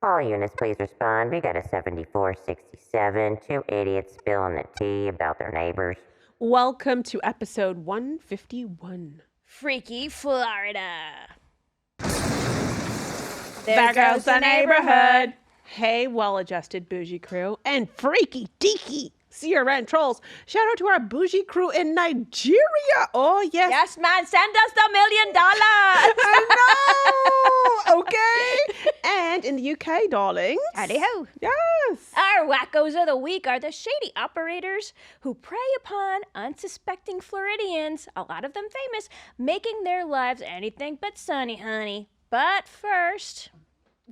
All units, please respond. We got a 7467. Two idiots spilling the tea about their neighbors. Welcome to episode 151. Freaky Florida. There goes the neighborhood. Hey, well-adjusted bougie crew and freaky deaky CRN trolls. Shout out to our bougie crew in Nigeria. Oh, yes. Yes, man, send us the $1 million. I know. Okay. And in the UK, darlings. Howdy ho. Yes. Our wackos of the week are the shady operators who prey upon unsuspecting Floridians, a lot of them famous, making their lives anything but sunny, honey. But first...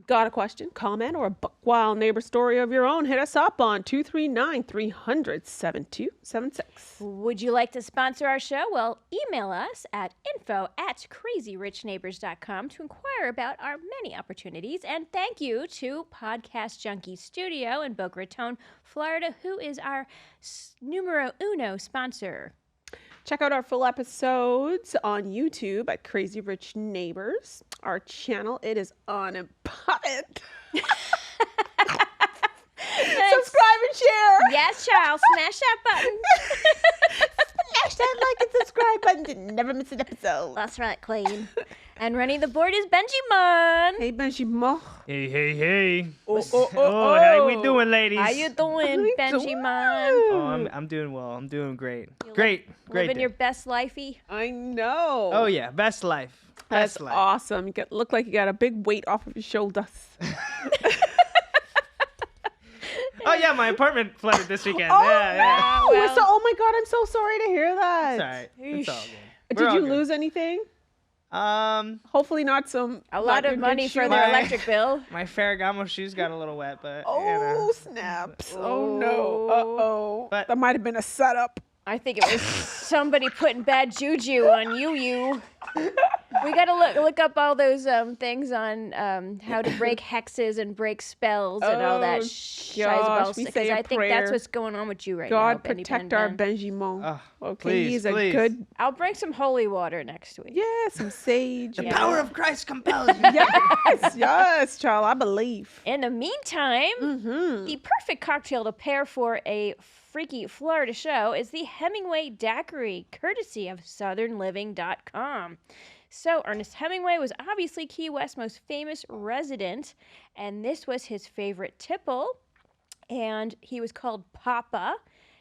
Got a question, comment, or a buck wild neighbor story of your own? Hit us up on 239-300-7276. Would you like to sponsor our show? Well, email us at info@crazyrichneighbors.com to inquire about our many opportunities. And thank you to Podcast Junkie Studio in Boca Raton, Florida, who is our numero uno sponsor. Check out our full episodes on YouTube at Crazy Rich Neighbors. Our channel, it is unimportant. Subscribe and share. Yes, Charles. Smash that button. Smash that like and subscribe button to never miss an episode. That's right, Queen. And running the board is Benjamin. Hey, Benjamin. Hey. Oh, how we doing, ladies? How you doing, Benjamin? Oh, I'm doing well. I'm doing great. Great Living day. your best lifey. I know. Oh, yeah. Best life. That's Best life. awesome. You look like you got a big weight off of your shoulders. Oh, yeah. My apartment flooded this weekend. Oh, yeah. no. Well- Oh, my God. I'm so sorry to hear that. It's all right. It's all good. Did you lose anything? Hopefully not some... A lot of money for their electric bill. My Ferragamo shoes got a little wet, but Oh, snaps. Oh, no. Uh-oh. But- That might have been a setup. I think it was somebody putting bad juju on you. We gotta look up all those things on how to break hexes and break spells and all that gosh, we say because a I think prayer. that's what's going on with you right God now. Benny protect Ben our Ben. Benjamin. Okay, please, he's a please. good... I'll bring some holy water next week. Yeah, some sage. The Yeah. power of Christ compels you. Yes, child, I believe. In the meantime, the perfect cocktail to pair for a freaky Florida show is the Hemingway Daiquiri, courtesy of SouthernLiving.com. So, Ernest Hemingway was obviously Key West's most famous resident, and this was his favorite tipple, and he was called Papa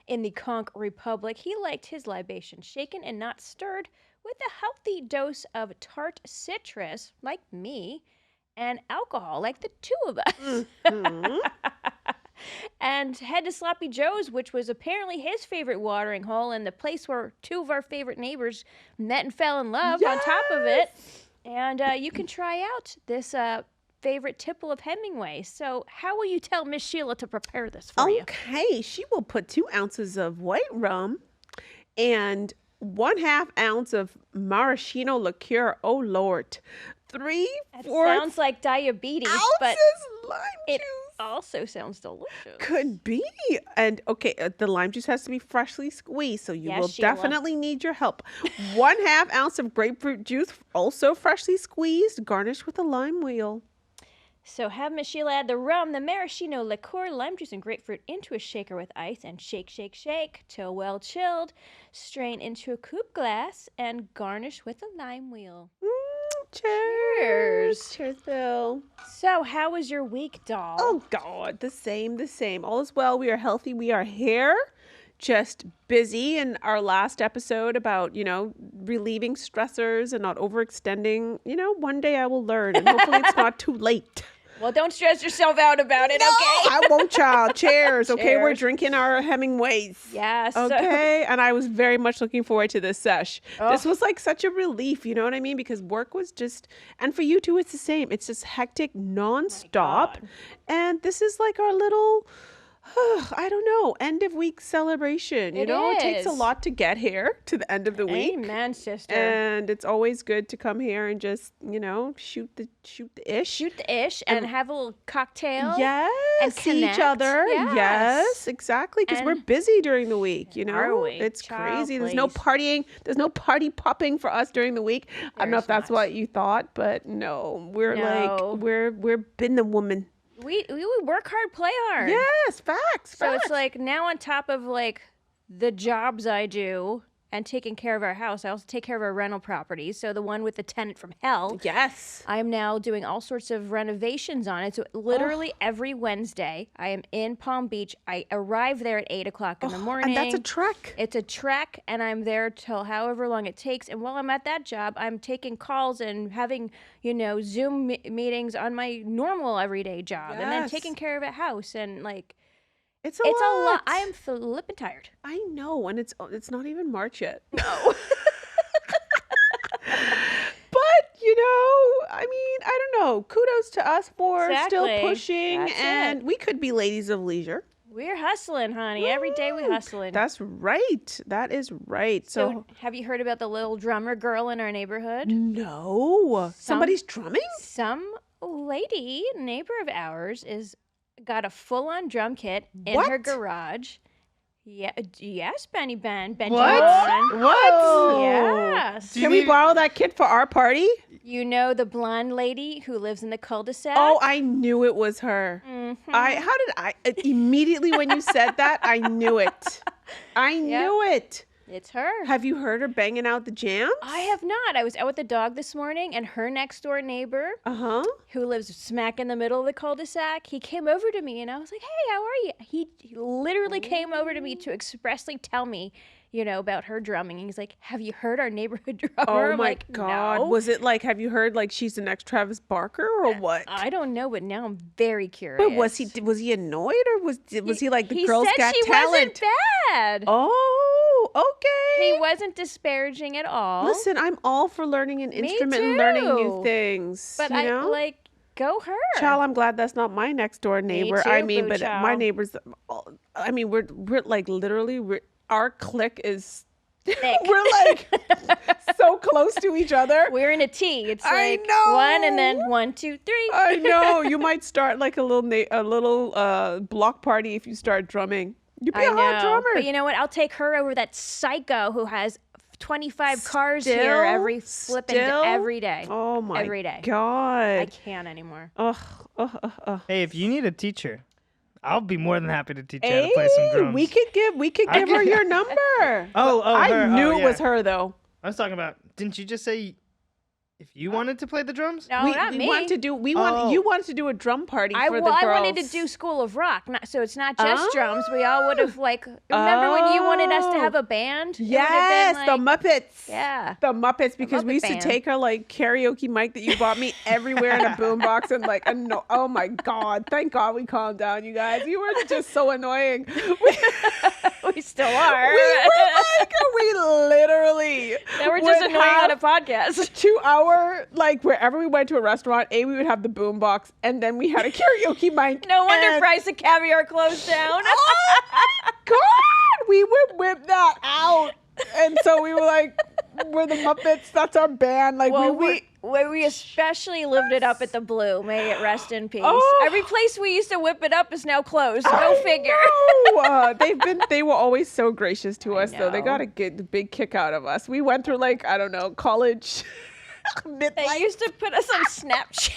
in the Conch Republic. He liked his libation shaken and not stirred, with a healthy dose of tart citrus, like me, and alcohol, like the two of us. And head to Sloppy Joe's, which was apparently his favorite watering hole and the place where two of our favorite neighbors met and fell in love on top of it. And you can try out this favorite tipple of Hemingway. So how will you tell Miss Sheila to prepare this for you? Okay, she will put 2 ounces of white rum and 1/2 ounce of maraschino liqueur. Oh, Lord. 3/4 Sounds like diabetes, but ounces lime it juice. also sounds delicious. Could be. And okay, the lime juice has to be freshly squeezed, so you Yes, will Sheila. definitely need your help. 1/2 ounce of grapefruit juice, also freshly squeezed, garnished with a lime wheel. So have Miss Sheila add the rum, the maraschino liqueur, lime juice, and grapefruit into a shaker with ice and shake, shake, shake till well chilled. Strain into a coupe glass and garnish with a lime wheel. Cheers. Cheers, Bill. So how was your week, doll? Oh, God, the same. All is well. We are healthy. We are here. Just busy in our last episode about, relieving stressors and not overextending. One day I will learn, and hopefully it's not too late. Well, don't stress yourself out about it, okay? I won't, child. Cheers. Okay, we're Cheers. drinking our Hemingways. Yes. Okay, and I was very much looking forward to this sesh. This was like such a relief, you know what I mean? Because work was just, and for you too, it's the same. It's just hectic nonstop. God. And this is like our little, I don't know, end of week celebration. It It takes a is. lot to get here to the end of the week. Amen, sister. And it's always good to come here and just, shoot the ish. Shoot the ish and have a little cocktail. Yes, and see each connect. other. Yes. Yes, exactly. Because we're And- busy during the week, Are we? It's Child, crazy. There's no please. partying. There's no party popping for us during the week. I don't know if There's that's not. what you thought, but no. We're No. like we're been the woman. We work hard, play hard. Yes, facts. So facts. it's like now on top of like the jobs I do and taking care of our house, I also take care of our rental properties. So the one with the tenant from hell. Yes. I am now doing all sorts of renovations on it. So literally every Wednesday, I am in Palm Beach. I arrive there at 8 o'clock in the morning. And that's a trek. It's a trek, and I'm there till however long it takes. And while I'm at that job, I'm taking calls and having, Zoom meetings on my normal everyday job, and then Yes. taking care of a house and like. It's a It's lot. a lot. I am flippin' tired. I know, and it's not even March yet. No. But I mean, I don't know. Kudos to us for still Exactly. pushing, That's and it. we could be ladies of leisure. We're hustling, honey. Every day we hustling. That's right. That is right. So, have you heard about the little drummer girl in our neighborhood? No, somebody's drumming. Some lady, neighbor of ours, got a full-on drum kit in her What? garage. Yeah, yes, Benny Ben. What? Benjamin. Yes. Do you Can we need- borrow that kit for our party? You know the blonde lady who lives in the cul-de-sac? Oh, I knew it was her. Immediately when you said that, I knew it. I knew it. It's her. Have you heard her banging out the jams? I have not. I was out with the dog this morning, and her next door neighbor, Uh-huh. who lives smack in the middle of the cul-de-sac, he came over to me, and I was like, "Hey, how are you?" He literally came over to me to expressly tell me, about her drumming. And he's like, "Have you heard our neighborhood drummer?" Oh I'm my like, God. "No." Was it like, have you heard like she's the next Travis Barker or what? I don't know, but now I'm very curious. But was he annoyed or was he like the he Girls said Got she Talent? wasn't bad. Oh, okay. He wasn't disparaging at all. Listen, I'm all for learning an Me instrument and learning new too. things. but you know? go her. Child, I'm glad that's not my next door neighbor. I too, mean, boo but child. my neighbors. I mean, we're like literally our clique is. Thick. We're like so close to each other. We're in a T. It's I like know. one and then 1, 2, 3. I know. You might start like a little block party if you start drumming. You'd be I a hot know. drummer. But you know what? I'll take her over that psycho who has 25 cars here every flipping Still? every day. Oh my every day. I God. can't anymore. Ugh. Hey, if you need a teacher, I'll be more than happy to teach you how to play some drums. We could give her your number. Oh, I her. knew Oh, it was yeah. her though. I was talking about. Didn't you just say if you wanted to play the drums? No, not me. You wanted to do a drum party for the girls. I wanted to do School of Rock, so it's not just drums. We all would have remember when you wanted us to have a band? It would have Yes, been the Muppets. Yeah. The Muppets, because we Muppet used to band. take our like karaoke mic that you bought me everywhere in a boombox and like no, oh my God, thank God we calmed down, you guys. You were just so annoying. We still are. We literally Now we're just would annoying on a have podcast. 2 hour, like wherever we went to a restaurant, we would have the boombox and then we had a karaoke mic. No wonder and- Fries and Caviar closed down. Oh God, we would whip that out. And so we were like, we're the Muppets. That's our band. Like Well, we we especially lived it up at the Blue. May it rest in peace. Oh. Every place we used to whip it up is now closed. Go figure. They were always so gracious to us though. They know. got a big kick out of us. We went through like, I don't know, college. They Midlife. used to put us on Snapchat.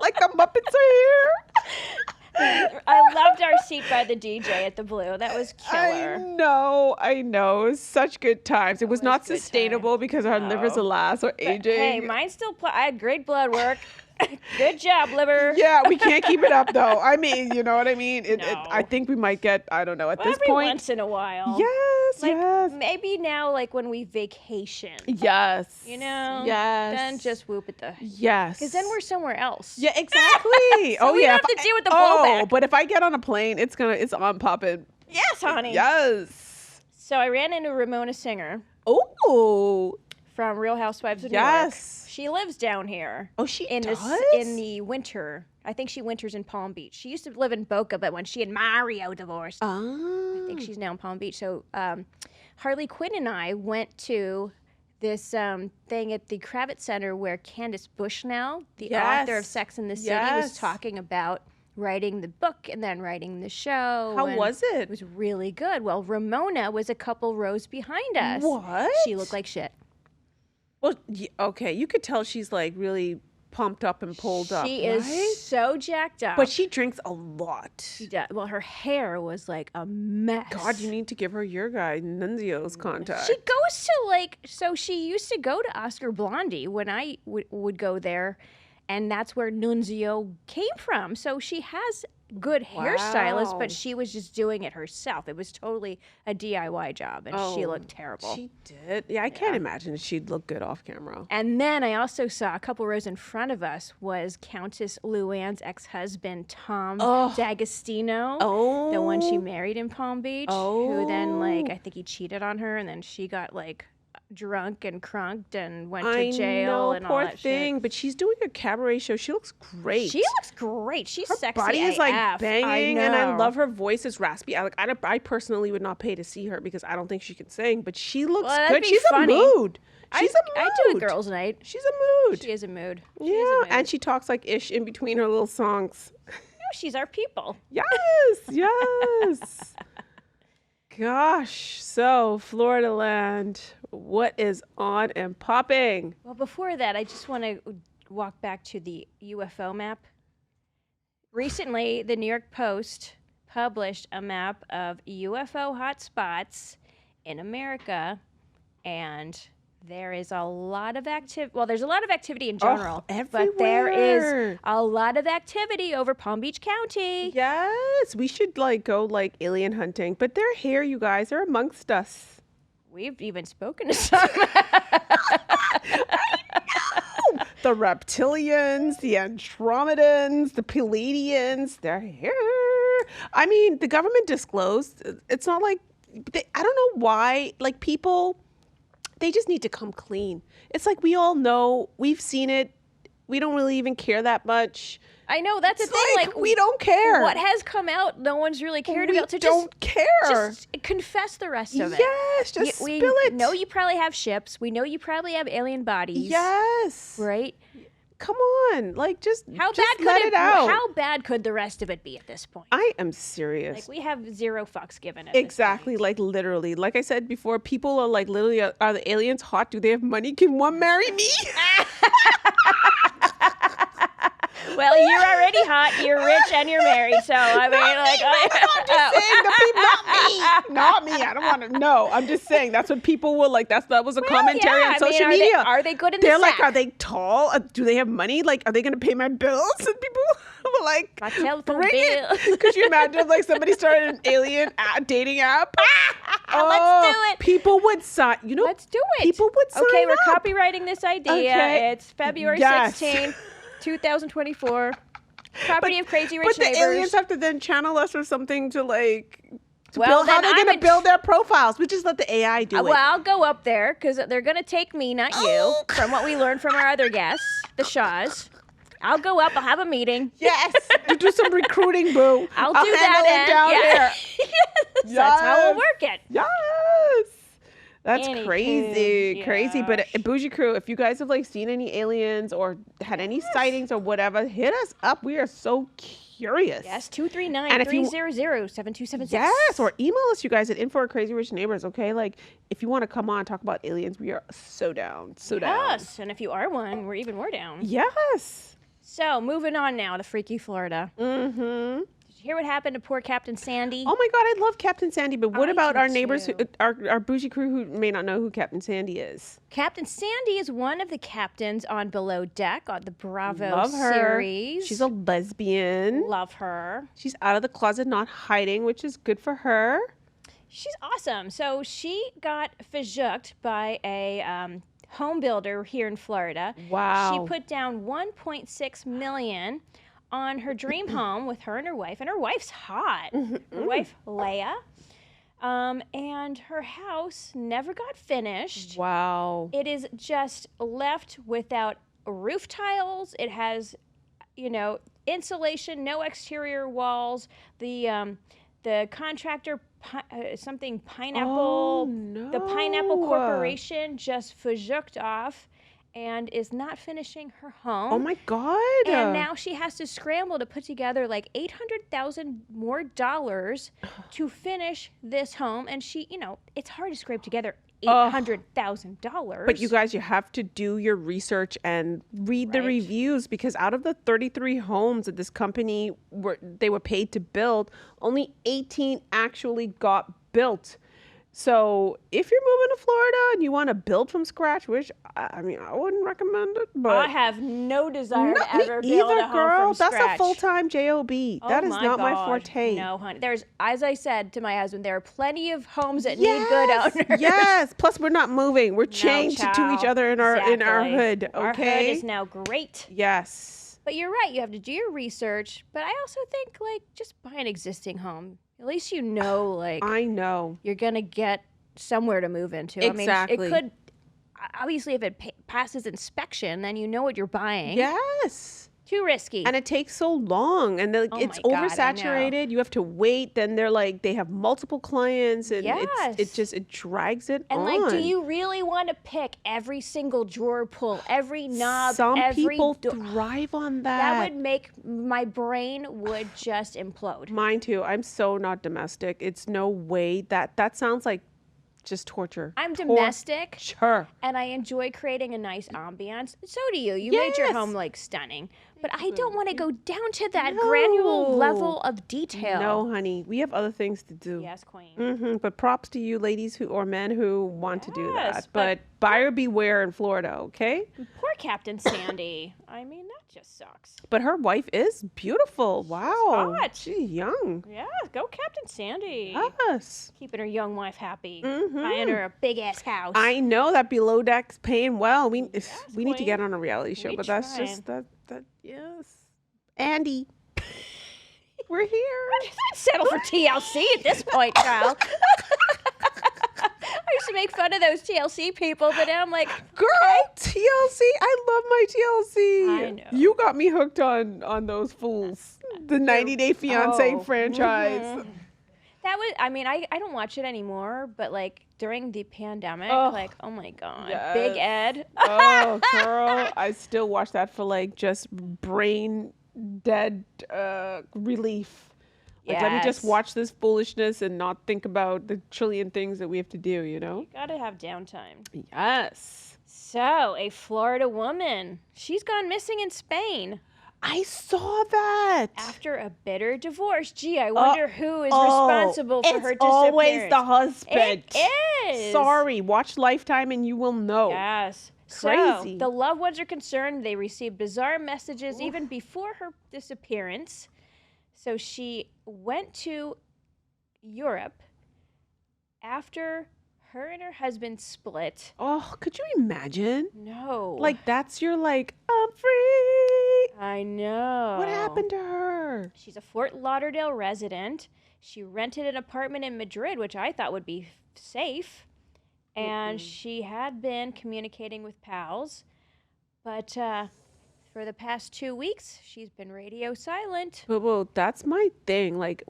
Like the Muppets are here. I loved our seat by the DJ at the Blue. That was killer. I know. It was such good times. It was not good sustainable because our livers, alas, are But, aging. hey, mine still. I had great blood work. Good job, liver. Yeah, we can't keep it up though. I mean, you know what I mean? No. I think we might get, I don't know, at this Every point. once in a while. Yes, Like yes. maybe now, like when we vacation. Yes. You know. Yes. Then just whoop at the. Yes. Because then we're somewhere else. Yeah, exactly. So oh we yeah. don't have to deal with the Oh, blowback. but if I get on a plane, it's on popping. Yes, honey. Yes. So I ran into Ramona Singer Oh. from Real Housewives of New York. Yes. She lives down here. Oh, she in does? in the winter. I think she winters in Palm Beach. She used to live in Boca, but when she and Mario divorced, I think she's now in Palm Beach. So Harley Quinn and I went to this thing at the Kravitz Center where Candace Bushnell, the author of Yes. Sex and the City, Yes. was talking about writing the book and then writing the show. How and was it? It was really good. Well, Ramona was a couple rows behind us. What? She looked like shit. Well, okay, you could tell she's like really pumped up and pulled up. She is right? so jacked up. But she drinks a lot. She does. Well, her hair was like a mess. God, you need to give her your guy Nunzio's contact. She goes to so she used to go to Oscar Blondie when I would go there, and that's where Nunzio came from. So she has good hairstylist, but she was just doing it herself. It was totally a DIY job, and she looked terrible. She did. Yeah, I can't imagine she'd look good off camera. And then I also saw a couple rows in front of us was Countess Luann's ex-husband, Tom D'Agostino, the one she married in Palm Beach, who then, I think he cheated on her, and then she got, drunk and crunked and went to jail and all that thing, shit. But she's doing a cabaret show. She looks great. She looks great. She's her sexy. body is AF. banging, and I love her voice is raspy. I personally would not pay to see her because I don't think she can sing, but she looks good. She's funny. A mood. She's a mood. I do a girls' night. She's a mood. She is a mood. And she talks like ish in between her little songs. She's our people. Yes, yes. Gosh, so Florida land, what is on and popping? Well, before that, I just want to walk back to the UFO map. Recently, the New York Post published a map of UFO hotspots in America, and there is a lot of activity. Well, there's a lot of activity in general, but there is a lot of activity over Palm Beach County. Yes, we should go alien hunting, but they're here, you guys. They're amongst us. We've even spoken to some. The reptilians, the Andromedans, the Pleiadians, they're here. I mean, the government disclosed. It's not I don't know why, people, they just need to come clean. It's we all know, we've seen it. We don't really even care that much. I know, that's the thing. We don't care. What has come out, no one's really cared about. So don't care. Just confess the rest of it. Yes, just we spill it. We know you probably have ships. We know you probably have alien bodies. Yes. Right? Come on. Just let it out. How bad could the rest of it be at this point? I am serious. We have zero fucks given it. Exactly. Literally. Like I said before, people are literally, are the aliens hot? Do they have money? Can one marry me? Well, you're already hot, you're rich, and you're married, so I mean, I'm just saying, the people, not me. I don't want to know. I'm just saying that's what people will that was a commentary on social media. Are they good in the They're sack? are they tall? Do they have money? Are they going to pay my bills? And people were my telephone bring bill. it. Could you imagine if somebody started an alien dating app? Let's do it. People would sign. Let's do it. People would sign Okay, we're up. copywriting this idea. Okay. It's February 16th. 2024. Property of Crazy Rich But the Neighbors. aliens have to then channel us or something to well, how they're going to build their profiles. We just let the AI do it. Well, I'll go up there because they're going to take me, not you, from what we learned from our other guests, the Shaws. I'll go up. I'll have a meeting. Yes. You do some recruiting, boo. I'll do handle that it down here. Yes. That's how we'll work it. Yes. That's crazy. Yeah. But Bougie Crew, if you guys have seen any aliens or had any sightings or whatever, hit us up. We are so curious. Yes, 239-300-7276. Yes, or email us, you guys, at info@crazyrichneighbors, okay? If you want to come on, talk about aliens, we are so down. So down. Yes, and if you are one, we're even more down. Yes. So, moving on now to freaky Florida. Mm-hmm. Did you hear what happened to poor Captain Sandy? Oh my God, I love Captain Sandy, but what about do our neighbors, too. our Bougie Crew who may not know who Captain Sandy is? Captain Sandy is one of the captains on Below Deck on the Bravo Love her. series. She's a lesbian. Love her. She's out of the closet, not hiding, which is good for her. She's awesome. So she got fizzooked by a home builder here in Florida. Wow. She put down $1.6 million on her dream home with her and her wife's hot. Her wife, Leia. And her house never got finished. Wow. It is just left without roof tiles. It has, insulation, no exterior walls. The contractor, Pineapple, Oh, no. the Pineapple Corporation just fizzooked off and is not finishing her home. Oh my God. And now she has to scramble to put together $800,000 more to finish this home. And she, it's hard to scrape together $800,000. But you guys, you have to do your research and read the Right. reviews, because out of the 33 homes that this company they were paid to build, only 18 actually got built. So if you're moving to Florida and you want to build from scratch, which I mean, I wouldn't recommend it, but I have no desire not to ever me build either, a home girl. from That's scratch. a full-time job. That Oh is not my God. forte. No, honey. There's, as I said to my husband, there are plenty of homes that need good owners. Yes. Plus, we're not moving. We're No, chained to each child. other in our Exactly. hood. Okay. Our hood is now great. Yes. But you're right. You have to do your research. But I also think, like, just buy an existing home. At least you know, like, I know. you're going to get somewhere to move into. Exactly. I mean, it could, obviously, if it passes inspection, then you know what you're buying. Yes. Too risky. And it takes so long, and Oh it's my God, I know. oversaturated. You have to wait. Then they have multiple clients, and it drags it And on. like, do you really want to pick every single drawer pull, every knob, Some every people door? thrive on That that. would make my brain would just implode. Mine too. I'm so not domestic. It's no way. That sounds like just torture. I'm domestic, Sure. and I enjoy creating a nice ambiance. So do you. You made your Yes. home like stunning, but I don't want to go down to that granular level of detail. No, honey. We have other things to do. Yes, queen. But props to you ladies or men who want to do Yes, that. but- But buyer beware in Florida, okay? Poor Captain Sandy. I mean, that just sucks. But her wife is beautiful. Wow. hot. She's young. Yeah, go Captain Sandy. Yes. Keeping her young wife happy. Buying her a big ass house. I know that below deck's paying well. We need to queen. get on a reality show, We but that's trying. just that yes. Andy. We're here. I'd settle for TLC at this point, child. I used to make fun of those TLC people, but now I'm like, Girl, TLC. I love my TLC. I know. You got me hooked on those fools. The 90 Day Fiance Oh. franchise. that was, I mean, I don't watch it anymore, but like during the pandemic, Oh, like, oh my God, yes. Big Ed. Oh, girl. I still watch that for like just brain dead relief. Like, let me just Yes. watch this foolishness and not think about the trillion things that we have to do, you know? Gotta have downtime. Yes. So, a Florida woman, she's gone missing in Spain I saw that. after a bitter divorce. Gee, I wonder who is responsible for her It's always disappearance. the husband. It is. Sorry, watch Lifetime and you will know. Yes. Crazy. So, the loved ones are concerned. They received bizarre messages even before her disappearance. So she went to Europe after her and her husband split. Oh, could you imagine? No. Like, that's your, like, I'm free. I know. What happened to her? She's a Fort Lauderdale resident. She rented an apartment in Madrid, which I thought would be safe. And she had been communicating with pals. But for the past 2 weeks, she's been radio silent. But, well, that's my thing. Like,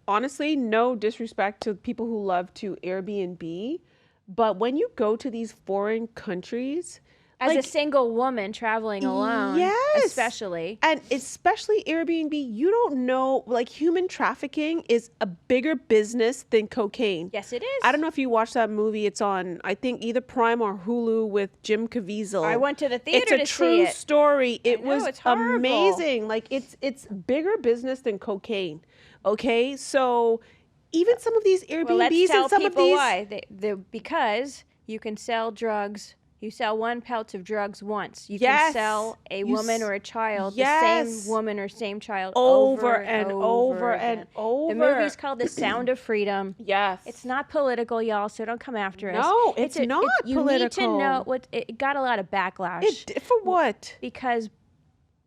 honestly, no disrespect to people who love to Airbnb. But when you go to these foreign countries, As a like, single woman traveling alone, Yes. especially. and especially Airbnb, you don't know, like, human trafficking is a bigger business than cocaine. Yes, it is. I don't know if you watched that movie. It's on, I think, either Prime or Hulu with Jim Caviezel. I went to the theater It's a to true see it. story. It know, was it's horrible. amazing. Like, it's bigger business than cocaine. Okay, so even some of these Airbnbs Well, let's tell and some of people these, why. Because you can sell drugs. You sell one pellet of drugs once. You Yes. can sell a You woman s- or a child, the Yes. same woman or same child, over and and over again. and over. The movie's called The Sound of Freedom. Yes. It's not political, y'all, so don't come after us. No, it's not you need to political. know what it got a lot of backlash For what? because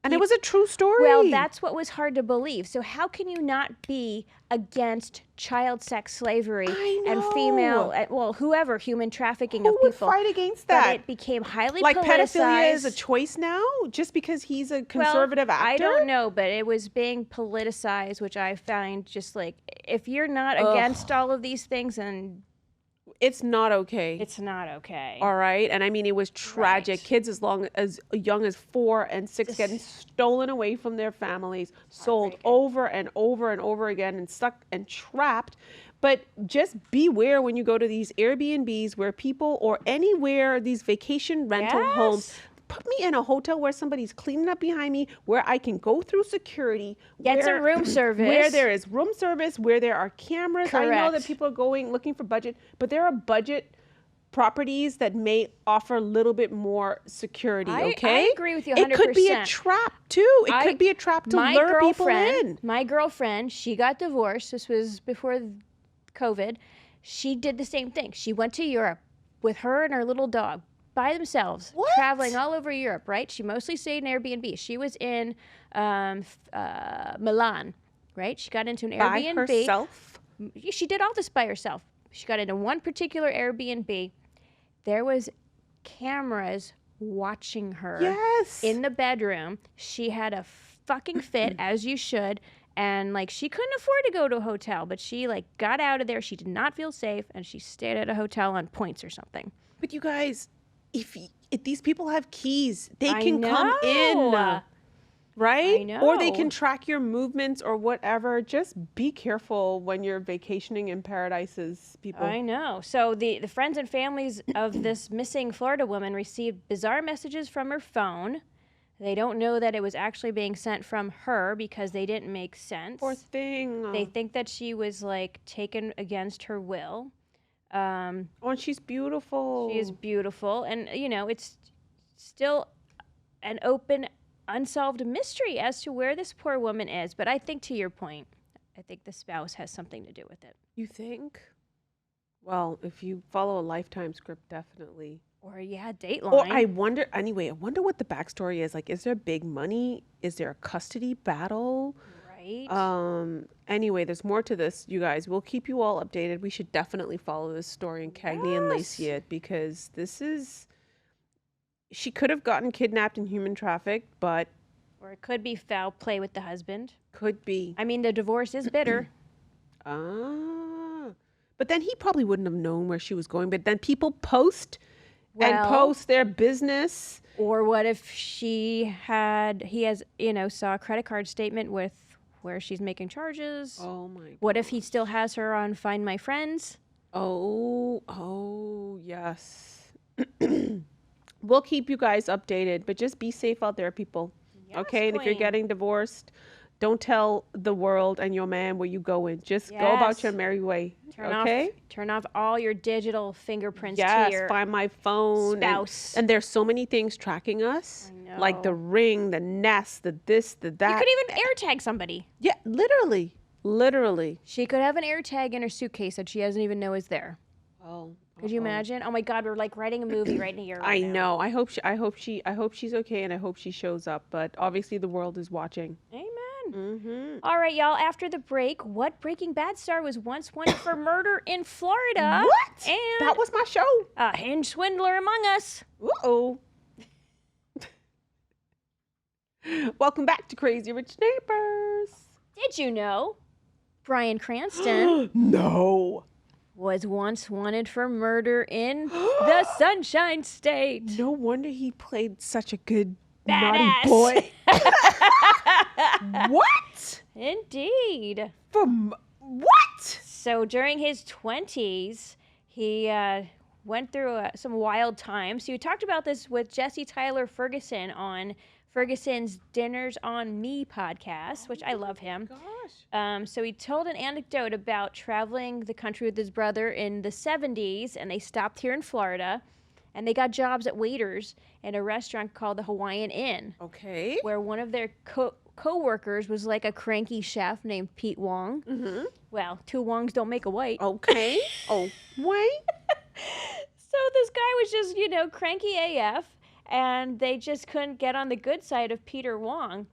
And it was a true story. well, that's what was hard to believe. So how can you not be against child sex slavery I and know. female, well, whoever, human trafficking Who of would people? fight against But that? it became highly Like, pedophilia is a politicized. choice now just because he's a Well, conservative actor? I don't know, but it was being politicized, which I find just like, if you're not against all of these things, then It's not okay. it's not okay. All right. And I mean, it was tragic. Right. Kids as young as 4 and 6 getting stolen away from their families, sold over and over and over again and stuck and trapped. But just beware when you go to these Airbnbs where people or anywhere, these vacation rental homes, put me in a hotel where somebody's cleaning up behind me, where I can go through security. Get some room service. Where there is room service, where there are cameras. I know that Correct. people are going looking for budget, but there are budget properties that may offer a little bit more security, okay? I agree with you 100%. It could be a trap, too. It could be a trap to lure people in. My girlfriend, she got divorced. This was before COVID. She did the same thing. She went to Europe with her and her little dog by themselves, traveling all over Europe, right? She mostly stayed in Airbnb. She was in Milan, right? She got into an Airbnb. By herself? She did all this by herself. She got into one particular Airbnb. There was cameras watching her in the bedroom. She had a fucking fit, as you should. And, like, she couldn't afford to go to a hotel, but she, like, got out of there. She did not feel safe, and she stayed at a hotel on points or something. But you guys, if these people have keys, they can come in, right? I know. Or they can track your movements or whatever. Just be careful when you're vacationing in paradises, people. I know. So the friends and families of this missing Florida woman received bizarre messages from her phone. They don't know that it was actually being sent from her because they didn't make sense. Poor thing. They think that she was, like, taken against her will. And she's beautiful. She is beautiful. And, you know, it's still an open, unsolved mystery as to where this poor woman is. But I think, to your point, I think the spouse has something to do with it. You think? Well, if you follow a Lifetime script, definitely. Or, yeah, Dateline. Or I wonder what the backstory is. Like, is there big money? Is there a custody battle? Right. Anyway, there's more to this, you guys. We'll keep you all updated. We should definitely follow this story and Cagney and Lacey it, because she could have gotten kidnapped and human trafficked, but. Or it could be foul play with the husband. Could be. I mean, the divorce is bitter. But then he probably wouldn't have known where she was going. But then people post their business. Or what if he has, saw a credit card statement with where she's making charges? Oh my God. What if he still has her on Find My Friends? Oh, yes. We'll keep you guys updated, but just be safe out there, people. Yes, okay? And if you're queen. getting divorced, don't tell the world and your man where you going. Just go about your merry way. Turn off all your digital fingerprints Yes, to your find my phone. spouse. And there's so many things tracking us. I know. Like the Ring, the Nest, the this, the that. You could even AirTag somebody. Yeah, literally. She could have an AirTag in her suitcase that she doesn't even know is there. Oh. Could you imagine? Oh my God, we're like writing a movie right here. I know. I hope she's okay, and I hope she shows up. But obviously, the world is watching. Amen. Mm-hmm. All right, y'all. After the break, what Breaking Bad star was once wanted for murder in Florida? What? And That was my show. a Hinge swindler among us. Uh-oh. Welcome back to Crazy Rich Neighbors. Did you know Bryan Cranston No. was once wanted for murder in the Sunshine State? No wonder he played such a good Badass. naughty boy. What? Indeed. What? So during his 20s, he went through some wild times. So you talked about this with Jesse Tyler Ferguson on Ferguson's Dinners on Me podcast, which I love him. Gosh. So he told an anecdote about traveling the country with his brother in the 70s, and they stopped here in Florida, and they got jobs at waiters in a restaurant called the Hawaiian Inn, Okay. where one of their co-workers was like a cranky chef named Pete Wong. Mm-hmm. Well, two Wongs don't make a white. Okay. Oh, wait. So this guy was just, cranky AF, and they just couldn't get on the good side of Peter Wong.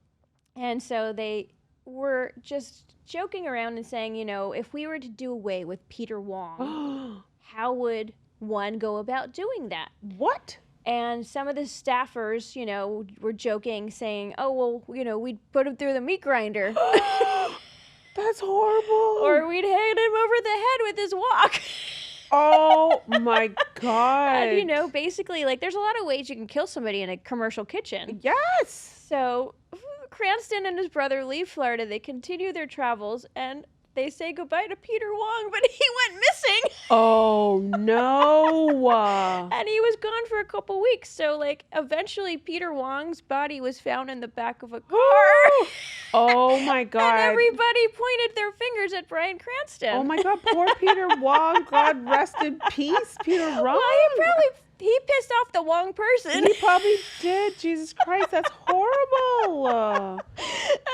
And so they were just joking around and saying, if we were to do away with Peter Wong, how would one go about doing that? What? And some of the staffers, were joking, saying, oh, well, we'd put him through the meat grinder. That's horrible. Or we'd hit him over the head with his wok. Oh my God. And, basically, like, there's a lot of ways you can kill somebody in a commercial kitchen. Yes. So Cranston and his brother leave Florida. They continue their travels, and they say goodbye to Peter Wong, but he went missing. Oh no. And he was gone for a couple weeks. So, like, eventually Peter Wong's body was found in the back of a car. Oh my God. And everybody pointed their fingers at Bryan Cranston. Oh my God, poor Peter Wong. God rest in peace, Peter Wong. Well, he pissed off the Wong person. He probably did. Jesus Christ, that's horrible.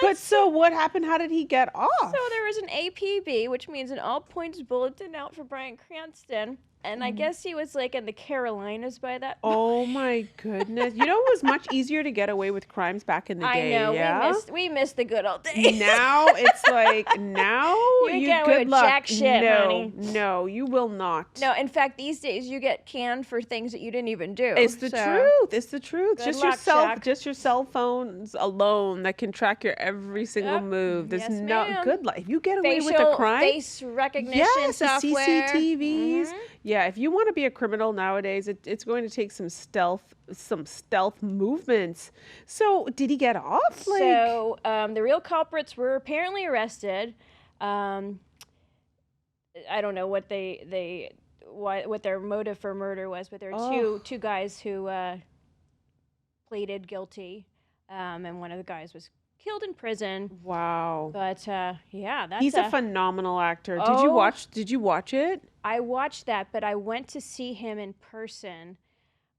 But so what happened? How did he get off? So there was an APB, which means an all points bulletin out for Bryan Cranston. And I guess he was like in the Carolinas by that point. Oh my goodness. You know, it was much easier to get away with crimes back in the day. I know, yeah? we missed the good old days. Now it's like, You get away good with luck. jack shit, no, honey. No, you will not. No, in fact, these days you get canned for things that you didn't even do. It's the truth. It's the truth. Good Just luck, Chuck. just your cell phones alone that can track your every single Yep. move. There's Yes, no ma'am. good luck. If you get away with a crime, face recognition yes, the software. CCTVs. Mhm. Yeah, if you want to be a criminal nowadays, it's going to take some stealth movements. So did he get off? So the real culprits were apparently arrested. I don't know what what their motive for murder was, but there were two guys who pleaded guilty, and one of the guys was killed in prison. Wow. But yeah, that's He's a phenomenal actor. Did Oh. you watch it? I watched that, but I went to see him in person.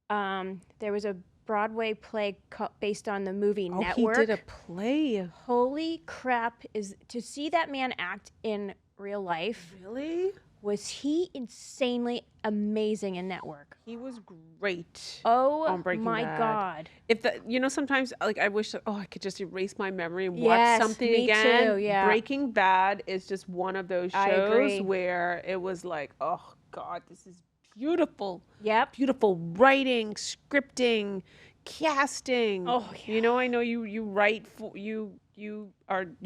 There was a Broadway play based on the movie Network. He did a play. Holy crap, is to see that man act in real life. Really? Was he insanely amazing in Network? He was great. Oh on Breaking my Bad. God. If sometimes like I wish I could just erase my memory and watch Yes, something me again. too, yeah. Breaking Bad is just one of those I agree. shows where it was like, oh God, this is beautiful. Yep. Beautiful writing, scripting, casting. Oh, yeah. You know, I know you write for you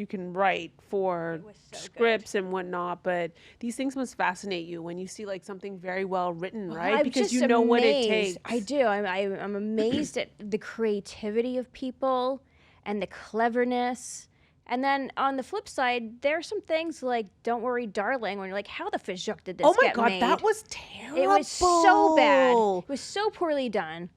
can write for was so good. scripts and whatnot, but these things must fascinate you when you see like something very well written, right? I'm Because just you know what it amazed. takes. I do. I'm amazed at the creativity of people and the cleverness. And then on the flip side, there are some things like "Don't Worry, Darling," when you're like, "How the fizzuck did this Oh my get God, made?" that was terrible. It was so bad. It was so poorly done.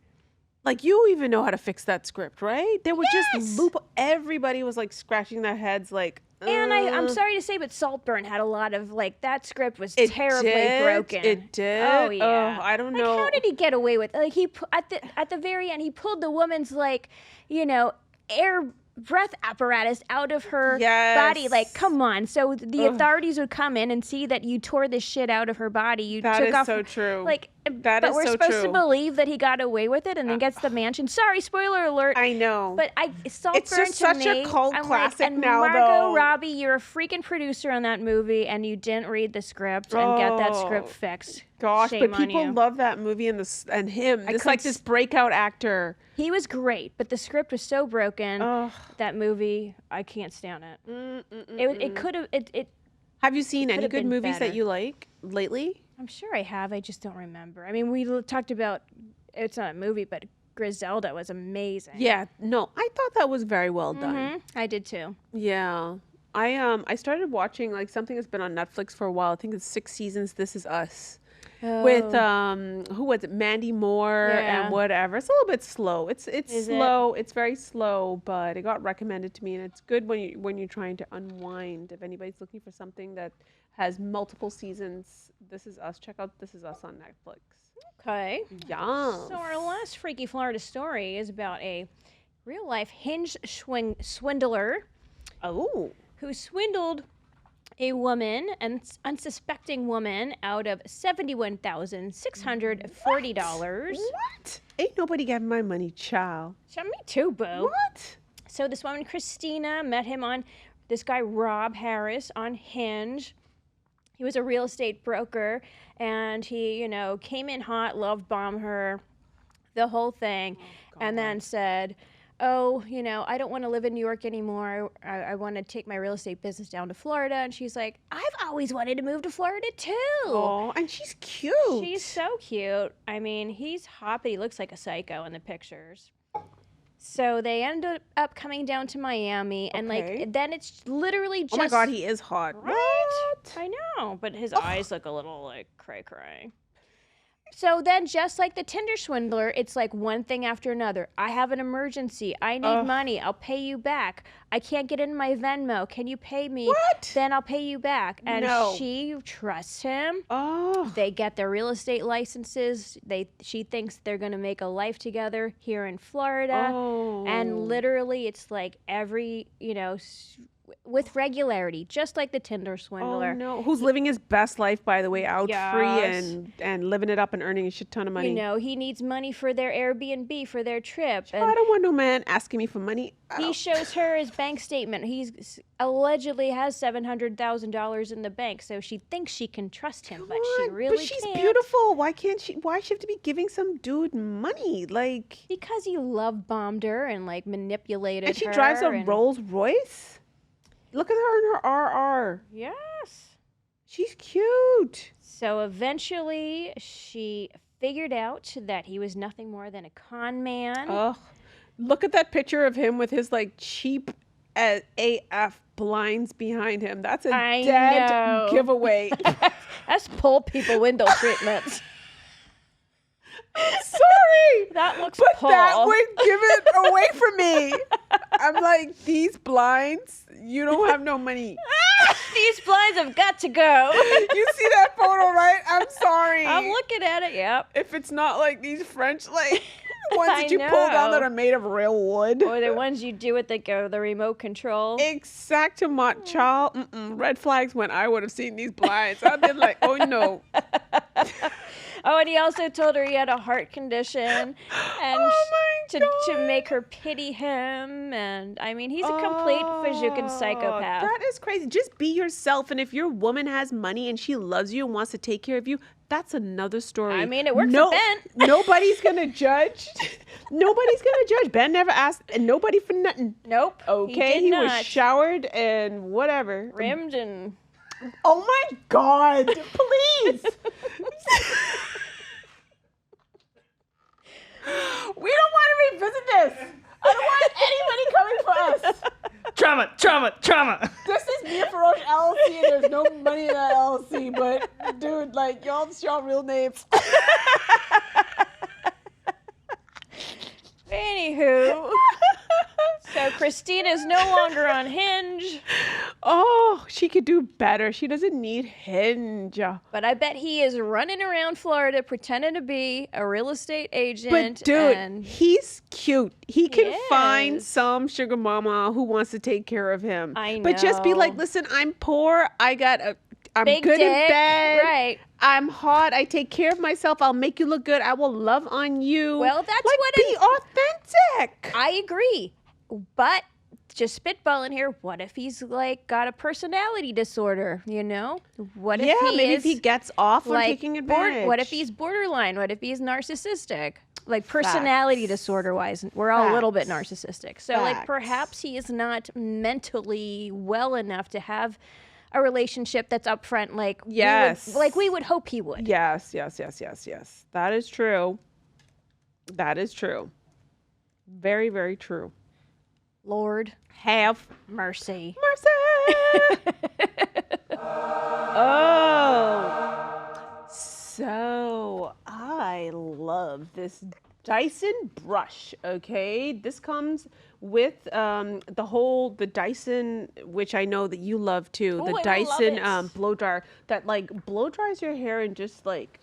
Like you even know how to fix that script, right? They were Yes! just loop. Everybody was like scratching their heads, like. And I'm sorry to say, but Saltburn had a lot of like that script was It terribly did, broken. It did. Oh yeah. I don't Like, know. how did he get away with? Like at the very end, he pulled the woman's like, air breath apparatus out of her body. Like, come on. So the authorities would come in and see that you tore this shit out of her body. You That took is off. so true. Like, That but is we're so supposed to true. believe that he got away with it and then gets the mansion. Sorry, spoiler alert. I know. But Saltburn It's just to such a me, cult I'm classic like, and now, Margot though. Robbie, you're a freaking producer on that movie, and you didn't read the script and get that script Oh, fixed. Gosh, Shame but on people you. love that movie and him. I This like couldn't this breakout actor. He was great, but the script was so broken. Ugh. That movie, I can't stand it. It could have. It. Have you seen any could've good been movies better. that you like lately? I'm sure I have. I just don't remember. I mean, we talked about. It's not a movie, but Griselda was amazing. Yeah, no, I thought that was very well done. I did too. Yeah. I started watching like something that's been on Netflix for a while. I think it's 6 seasons. This Is Us. With who was it? Mandy Moore Yeah. and whatever. It's a little bit slow. It's Is slow. It's very slow, but it got recommended to me, and it's good when you're trying to unwind. If anybody's looking for something that has multiple seasons, This Is Us. Check out This Is Us on Netflix. Okay. Yeah. So our last Freaky Florida story is about a real life Hinge swindler Oh. who swindled a woman, an unsuspecting woman, out of $71,640. What? Ain't nobody getting my money, child. So me too, boo. What? So this woman, Christina, met him on this guy, Rob Harris, on Hinge. He was a real estate broker, and he, came in hot, love bomb her, the whole thing, and then said, oh, I don't want to live in New York anymore. I want to take my real estate business down to Florida. And she's like, I've always wanted to move to Florida too. Oh, and she's cute. She's so cute. I mean, he's hot, but he looks like a psycho in the pictures. So they ended up coming down to Miami, and Okay. like then it's literally just. Oh my God, he is hot. Right? What? I know, but his eyes look a little like cray. So then, just like the Tinder swindler, it's like one thing after another. I have an emergency. I need money. I'll pay you back. I can't get in my Venmo. Can you pay me? What? Then I'll pay you back. And No. she trusts him. Oh. They get their real estate licenses. She thinks they're gonna make a life together here in Florida. Oh. And literally, it's like every with regularity, just like the Tinder swindler. Oh no! Who's living his best life, by the way, out free Yes. and living it up and earning a shit ton of money. He needs money for their Airbnb, for their trip. I don't want no man asking me for money. He shows her his bank statement. He's allegedly has $700,000 in the bank, so she thinks she can trust him, but she really But she's can't. beautiful. Why can't she? Why she have to be giving some dude money? Like, Because he love bombed her and like manipulated and she her. drives a and- Rolls Royce. Look at her in her RR. Yes. She's cute. So eventually, she figured out that he was nothing more than a con man. Ugh. Look at that picture of him with his like cheap as AF blinds behind him. That's a I dead know. giveaway. That's pull people window treatments. Sorry. That looks But pull. that would give it away from me. I'm like, these blinds, you don't have no money. These blinds have got to go. You see that photo, right? I'm sorry. I'm looking at it. Yep. If it's not like these French, like, ones I that you pull down that know. are made of real wood. Or the ones you do with the remote control. Exactement, child. Red flags when I would have seen these blinds. I'd been like, oh no. Oh, and he also told her he had a heart condition, and Oh my to make her pity him. And I mean, he's a complete Fajukan psychopath. That is crazy. Just be yourself. And if your woman has money and she loves you and wants to take care of you, that's another story. I mean, it worked for Ben. Nobody's going to judge. Nobody's going to judge. Ben never asked nobody for nothing. Nope. Okay, he did was not. showered and whatever. Rimmed and Oh my God, please. We don't want to revisit this. I don't want anybody coming for us. Trauma. This is Mia Faroche LLC and there's no money in that LLC, but dude, like, y'all real names. Anywho, so Christina's no longer on Hinge, Oh, she could do better. She doesn't need Hinge. but I bet he is running around Florida pretending to be a real estate agent. But dude, and he's cute. He can find is. some sugar mama who wants to take care of him. I But just be like, know. listen, I'm poor. I'm big good dick, in bed. right? I'm hot. I take care of myself. I'll make you look good. I will love on you. Well, that's like, what be authentic. I agree, but just spitballing here. What if he's like got a personality disorder? What if Yeah, he maybe is if he gets off on like taking advantage. what if he's borderline? What if he's narcissistic? Like personality Facts. disorder wise, we're all a little bit Facts. narcissistic. So like Facts. perhaps he is not mentally well enough to have a relationship that's upfront. Like Yes. we would hope he would. Yes. That is true. That is true. Very, very true. Lord Have mercy. mercy. Oh. So I love this Dyson brush, okay? This comes with the Dyson, which I know that you love too. Ooh, The I love Dyson it. blow dryer that like blow dries your hair in just like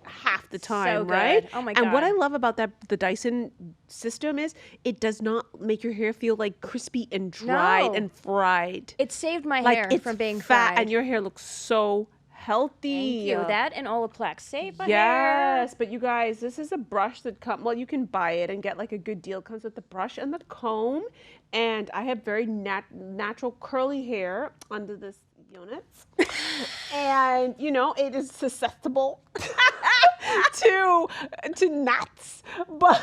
half the time, good. right? Oh my And what God. I love about the Dyson system is it does not make your hair feel like crispy and dried No. and fried. It saved my Like hair it's from being fat fried. and your hair looks so healthy. Thank you. That and Olaplex saved my hair. Yes, but you guys, this is a brush that you can buy it and get like a good deal. It comes with the brush and the comb, and I have very natural curly hair under this unit, and it is susceptible to knots. But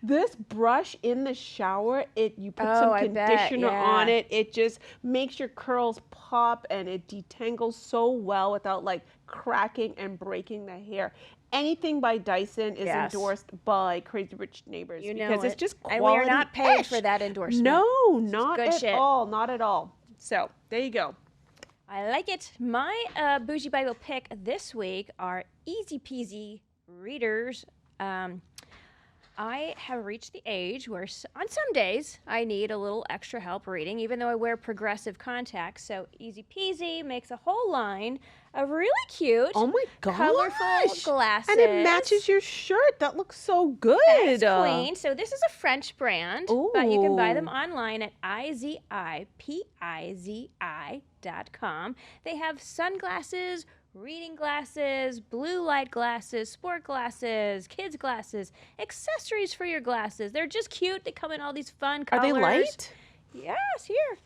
this brush in the shower, you put some I bet, conditioner on yeah. it. It just makes your curls pop and it detangles so well without like cracking and breaking the hair. anything by Dyson is Yes. endorsed by Crazy Rich Neighbors You know because it's it. just And quality. we are not paid for that endorsement. No, not good at shit. all. Not at all. So there you go. I like it. My Bougie Bible pick this week are easy peasy readers. I have reached the age where on some days I need a little extra help reading, even though I wear progressive contacts. So easy peasy makes a whole line of really cute, Oh my gosh. colorful glasses. And it matches your shirt. That looks so good. Thanks, Queen. So this is a French brand, but you can buy them Ooh. online at izipizi.com. They have sunglasses, reading glasses, blue light glasses, sport glasses, kids glasses, accessories for your glasses. They're just cute. They come in all these fun Are colors. they light? Yes, here.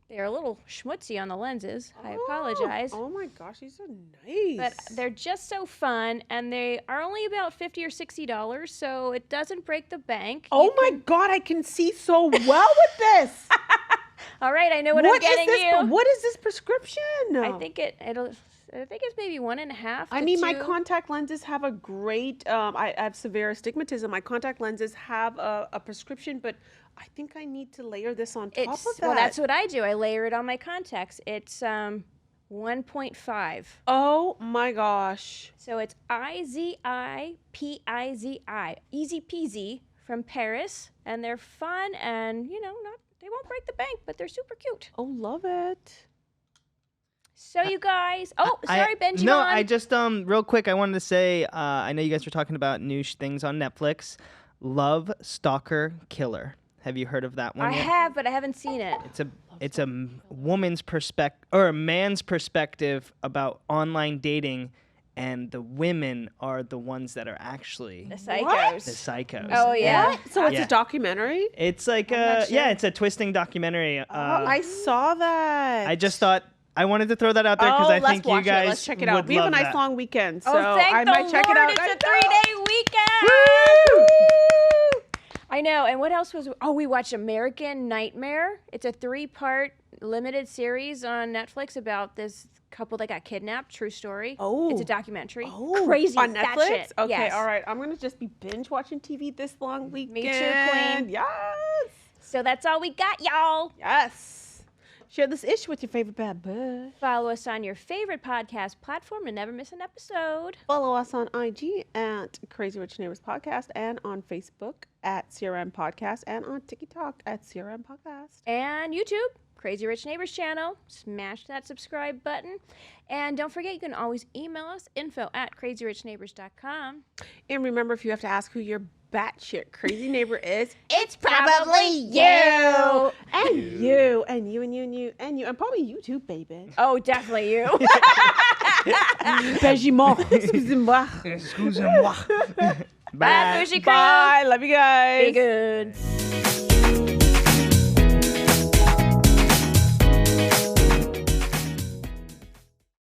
They're a little schmutzy on the lenses. I apologize. Oh my gosh, these are nice. But they're just so fun, and they are only about $50 or $60, so it doesn't break the bank. Oh my God, I can see so well with this. All right, I know what I'm getting you. What is this prescription? I think it's maybe 1.5. I to mean, my 2. contact lenses have a great. I have severe astigmatism. My contact lenses have a prescription, but I think I need to layer this on top of that. Well, that's what I do. I layer it on my contacts. It's 1.5. Oh my gosh. So it's IZIPIZI, easy peasy from Paris, and they're fun and they won't break the bank, but they're super cute. Oh, love it. So you guys, sorry, Benji. No, I just real quick, I wanted to say, I know you guys were talking about new things on Netflix. Love, Stalker, Killer. Have you heard of that one I yet? have, but I haven't seen it. It's a woman's perspective or a man's perspective about online dating, and the women are the ones that are actually The psychos. the psychos. Oh yeah. What? So it's Yeah. a documentary? It's like not sure. it's a twisting documentary. I saw that. I just thought I wanted to throw that out there because I let's think watch you guys it. Let's check it out. would We have a love nice that. long weekend, so Oh, thank I the might check it Lord, out. It's I a know. 3-day weekend. I know. And what else was? Oh, we watched American Nightmare. It's a 3-part limited series on Netflix about this couple that got kidnapped. True story. Oh. It's a documentary. Oh, Crazy on that Netflix? shit. Okay, Yes. all right. I'm gonna just be binge watching TV this long weekend. Queen. Yes. So that's all we got, y'all. Yes. Share this issue with your favorite bad boy. Follow us on your favorite podcast platform to never miss an episode. Follow us on IG at Crazy Rich Neighbors Podcast and on Facebook at CRM Podcast and on TikTok at CRM Podcast. And YouTube, Crazy Rich Neighbors channel. Smash that subscribe button. And don't forget, you can always email us, info@crazyrichneighbors.com. And remember, if you have to ask who your batshit crazy neighbor is, It's probably you. and you, and you, and you, and you, and you, and probably you too, baby. Oh, definitely you. Benjamin, excusez-moi. Excusez-moi. Bye, Bougie Crew. Bye. Love you guys. Be good.